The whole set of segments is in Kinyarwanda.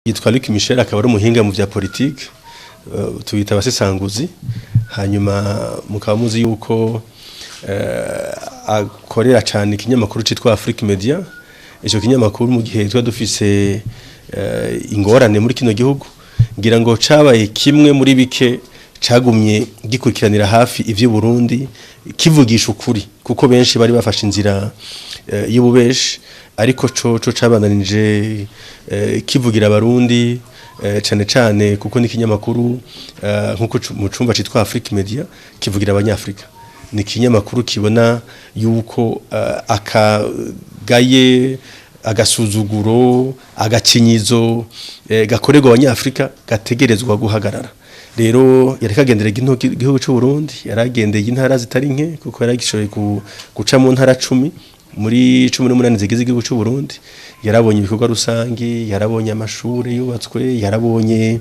Yitwa Luc Michel akaba ari umuhinga mu vya politique tubita abasesanguzi hanyuma mukaba muzi yuko akorera cyane ikinyamakuru citwa Afrique Media. Ico kinyamakuru mu gihe twa dufise ingorane muri kino gihugu ngira ngo cabaye kimwe muri bike cagumye gikurikiranira hafi ivyo Burundi kivugisha ukuri kuko benshi bari bafashe inzira y'ububeshi ariko co cabananije kivugira abarundi cyane cyane kuko n'ikinyamakuru nkuko mu cumba citwa Afrique Media kivugira abanyafrika ni kinyamakuru kibona yuko akagaye agasuzuguro agacinyizo gakorerwa abanyafrika gategerezwa guhagarara. Rero yarikagendera igihugu cy'u Burundi yaragendeye intara zitari nke kuko yaragishoye guca mu ntara 10 muri 18 zigize igihugu cy'u Burundi. Yarabonye ibikorwa rusangi, yarabonye amashuri yubatswe, yarabonye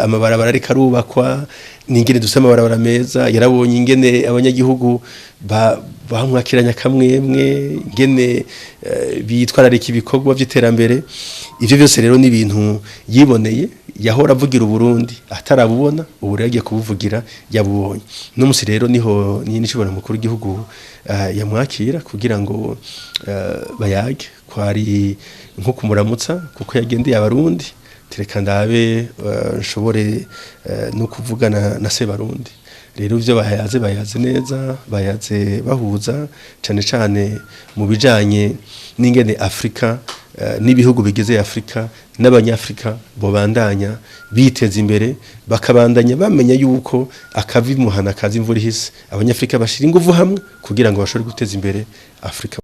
amabarabara ari karubakwa, ningene dusema amabarabara meza, yarabonye ingene abanyagihugu bamwakiranya kamwemwe, ingene bitwararika ibikorwa by'iterambere. Ivyo byose rero ni ibintu yiboneye yahora avugira Burundi atarabubona ubu rero agiye kubuvugira yabubonye. No musi rero niho n'ishobora mukuru igihugu yamwakira kugira ngo bayage kwari nko kumuramutsa kuko yagendeye abarundi tereka ndabe nshobore no kuvugana na se barundi. Rero ivyo bayaze neza bayaze bahuza cyane mu bijanye n'ingene Afrika n'ibihugu bigize Afrika n'abanyafrika bobandanya biteza imbere bakabandanya bamenya yuko akavi muhana kazi imvura ihise abanyafrika bashira ingufu hamwe kugira ngo bashobore guteza imbere Afrika.